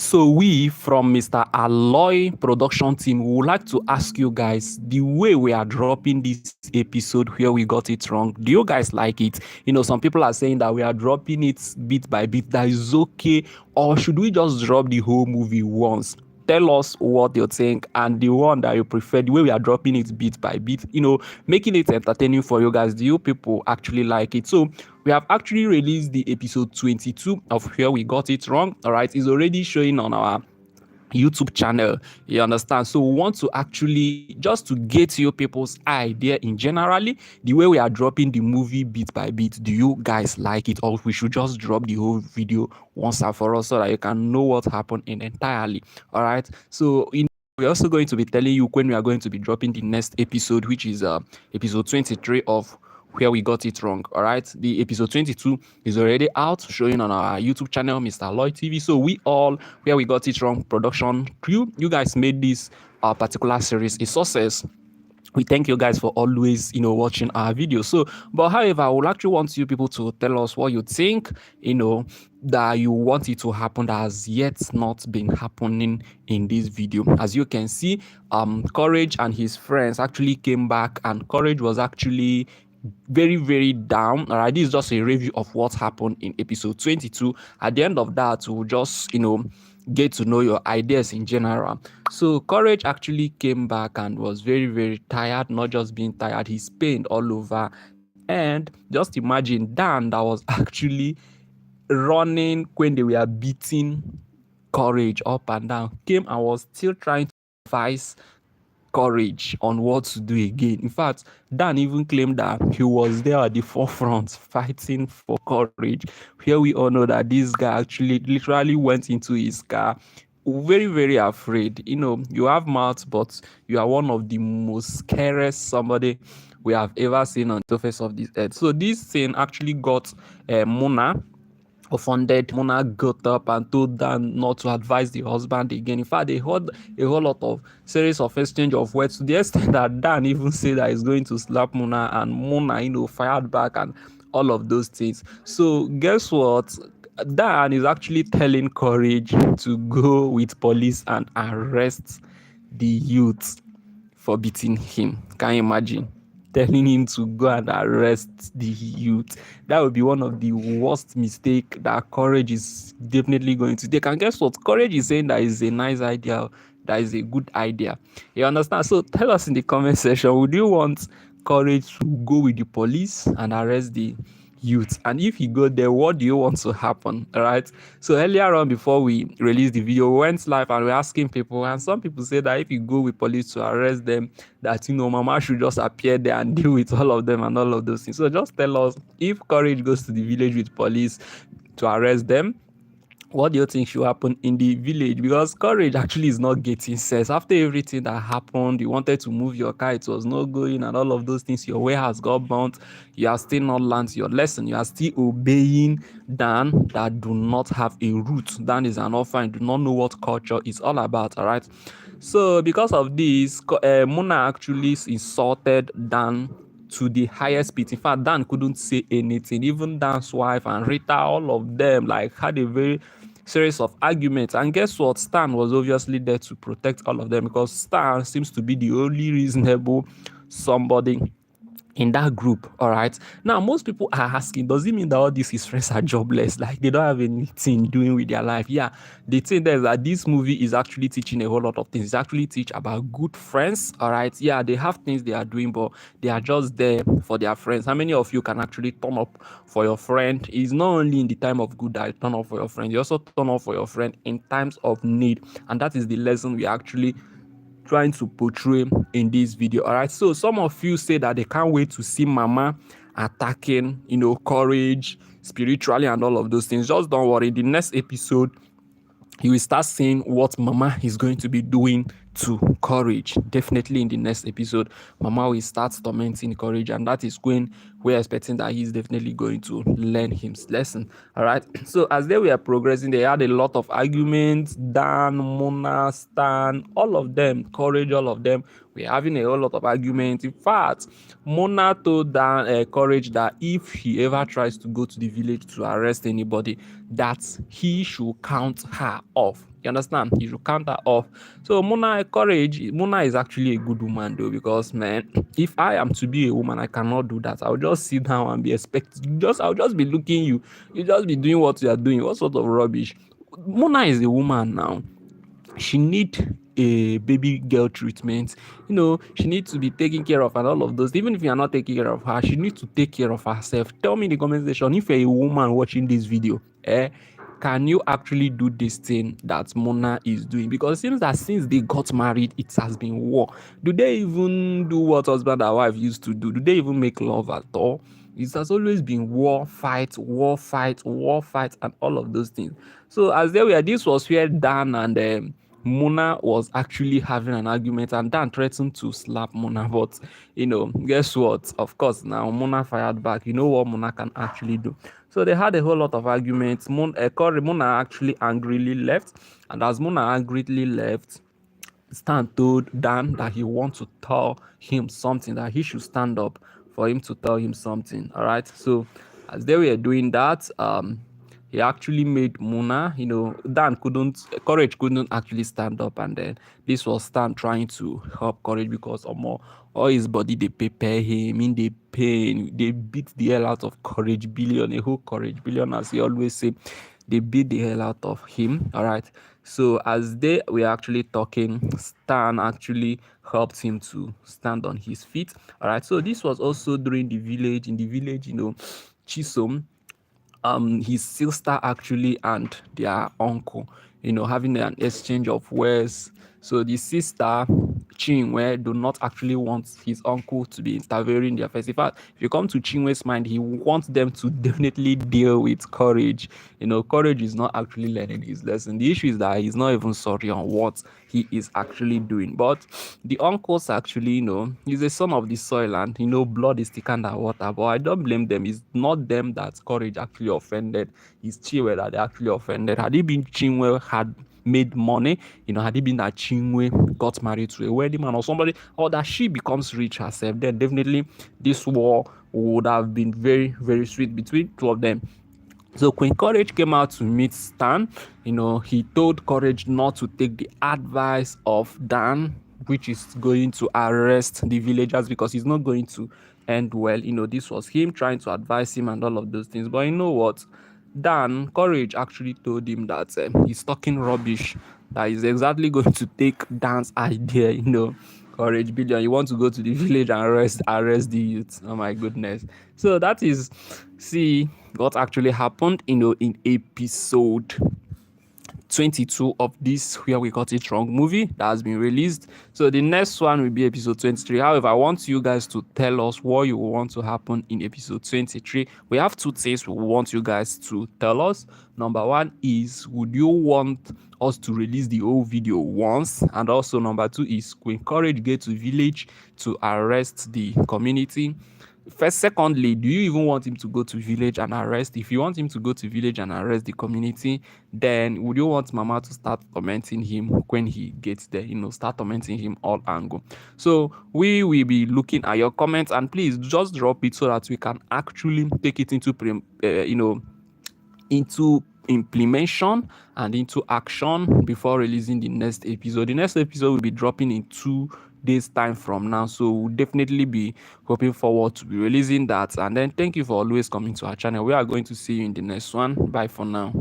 So we from Mr. Alloy production team would like to ask you guys the way we are dropping this episode where we got it wrong. Do you guys like it? Some people are saying that we are dropping it bit by bit. That is okay, or should we just drop the whole movie once? Tell us what you think and the one that you prefer, the way we are dropping it bit by bit, making it entertaining for you guys. Do you people actually like it? So we have actually released the episode 22 of Where We Got It Wrong. All right, it's already showing on our YouTube channel. You understand? So we want to actually just to get your people's idea in generally the way we are dropping the movie bit by bit. Do you guys like it, or we should just drop the whole video once and for all so that you can know what happened in entirely? All right. So we're also going to be telling you when we are going to be dropping the next episode, which is episode 23 of Where We Got It Wrong. All right, the episode 22 is already out, showing on our YouTube channel, Mr. Lloyd TV. So we all Where We Got It Wrong production crew, you guys made this particular series a success. We thank you guys for always watching our videos. So but however, I would actually want you people to tell us what you think that you want it to happen that has yet not been happening in this video. As you can see, Courage and his friends actually came back, and Courage was actually very, very down. All right, this is just a review of what happened in episode 22. At the end of that, we'll just get to know your ideas in general. So Courage actually came back and was very, very tired. Not just being tired, he's pained all over. And just imagine Dan, that was actually running when they were beating Courage up and down, came and was still trying to advise Courage on what to do again. In fact, Dan even claimed that he was there at the forefront fighting for Courage. Here we all know that this guy actually literally went into his car very, very afraid. You have mouth, but you are one of the most scariest somebody we have ever seen on the surface of this earth. So this thing actually got Mona offended. Mona got up and told Dan not to advise the husband again. In fact, they heard a whole lot of series of exchange of words to the extent that Dan even said that he's going to slap Mona, and Mona, fired back and all of those things. So guess what? Dan is actually telling Courage to go with police and arrest the youth for beating him. Can you imagine? Telling him to go and arrest the youth. That would be one of the worst mistakes that Courage is definitely going to take. And guess what? Courage is saying that is a nice idea, that is a good idea. You understand? So tell us in the comment section, would you want Courage to go with the police and arrest the youth? And if you go there, what do you want to happen? All right. So earlier on, before we released the video, we went live and we're asking people, and some people say that if you go with police to arrest them, that Mama should just appear there and deal with all of them and all of those things. So just tell us, if Courage goes to the village with police to arrest them, what do you think should happen in the village? Because Courage actually is not getting sense. After everything that happened, you wanted to move your car, it was not going, and all of those things, your warehouse got burnt, you are still not learned your lesson, you are still obeying Dan that do not have a root. Dan is an orphan, do not know what culture is all about, all right? So because of this, Mona actually insulted Dan to the highest pitch. In fact, Dan couldn't say anything. Even Dan's wife and Rita, all of them, had a very series of arguments. And guess what? Stan was obviously there to protect all of them, because Stan seems to be the only reasonable somebody in that group. All right, now most people are asking, does it mean that all these his friends are jobless, like they don't have anything doing with their life? Yeah, the thing there is that this movie is actually teaching a whole lot of things. It's actually teach about good friends. All right, yeah, they have things they are doing, but they are just there for their friends. How many of you can actually turn up for your friend? It's not only in the time of good that you turn up for your friend, you also turn up for your friend in times of need. And that is the lesson we actually trying to portray in this video. All right, so some of you say that they can't wait to see Mama attacking Courage spiritually and all of those things. Just don't worry, the next episode you will start seeing what Mama is going to be doing to Courage. Definitely in the next episode, Mama will start tormenting Courage, and that is when we're expecting that he's definitely going to learn his lesson. All right, so as they were progressing, they had a lot of arguments. Dan, Mona, Stan, all of them, Courage, all of them were having a whole lot of arguments. In fact, Mona told Dan, Courage, that if he ever tries to go to the village to arrest anybody, that he should count her off. You understand? You should counter off. So Mona, courage. Mona is actually a good woman though, because man, if I am to be a woman, I cannot do that. I'll just sit down and be expecting. I'll just be looking you. You just be doing what you are doing. What sort of rubbish? Mona is a woman now. She need a baby girl treatment. She needs to be taken care of and all of those. Even if you are not taking care of her, she needs to take care of herself. Tell me in the comment section, if you're a woman watching this video, can you actually do this thing that Mona is doing? Because it seems that since they got married, it has been war. Do they even do what husband and wife used to do? Do they even make love at all? It has always been war, fight, war, fight, war, fight, and all of those things. So as they were, this was where Dan and Mona was actually having an argument, and Dan threatened to slap Mona. But guess what? Of course, now Mona fired back. You know what Mona can actually do. So they had a whole lot of arguments. Mona actually angrily left, and as Mona angrily left, Stan told Dan that he wants to tell him something, that he should stand up for him to tell him something. All right. So as they were doing that, he actually made Mona, Courage couldn't actually stand up, and then this was Stan trying to help Courage, because all his body, they prepare him in the pain, they beat the hell out of Courage Billion, a whole Courage Billion, as he always say. They beat the hell out of him. All right. So as they were actually talking, Stan actually helped him to stand on his feet. All right. So this was also during the village. In the village, Chisom, his sister actually and their uncle, having an exchange of words. So the sister, Chinwe, do not actually want his uncle to be interfering in their affairs. In fact, if you come to Chinwe's mind, he wants them to definitely deal with Courage. Courage is not actually learning his lesson. The issue is that he's not even sorry on what he is actually doing. But the uncles actually, he's a son of the soil, and blood is thicker than water. But I don't blame them. It's not them that Courage actually offended. It's Chinwe that they actually offended. Had it been Chinwe had made money, had it been that Chinwe got married to a wedding man or somebody, or that she becomes rich herself, then definitely this war would have been very, very sweet between two of them. So Queen Courage came out to meet Stan. He told Courage not to take the advice of Dan, which is going to arrest the villagers, because he's not going to end well. This was him trying to advise him and all of those things. But you know what? Courage actually told him that he's talking rubbish, that he's exactly going to take Dan's idea. Courage Billion, you want to go to the village and arrest the youth. Oh my goodness. So that is, see what actually happened, in episode 22 of this Where We Got It Wrong movie that has been released. So the next one will be episode 23. However, I want you guys to tell us what you want to happen in episode 23. We have two things we want you guys to tell us. Number one is, would you want us to release the whole video once? And also number two is, Queen Courage get to village to arrest the community? Secondly, do you even want him to go to village and arrest? If you want him to go to village and arrest the community, then would you want Mama to start tormenting him when he gets there? Start tormenting him all angle. So we will be looking at your comments, and please just drop it so that we can actually take it into into implementation and into action before releasing the next episode. The next episode will be dropping in 2 days time from now, so we'll definitely be hoping forward to be releasing that. And then thank you for always coming to our channel. We are going to see you in the next one. Bye for now.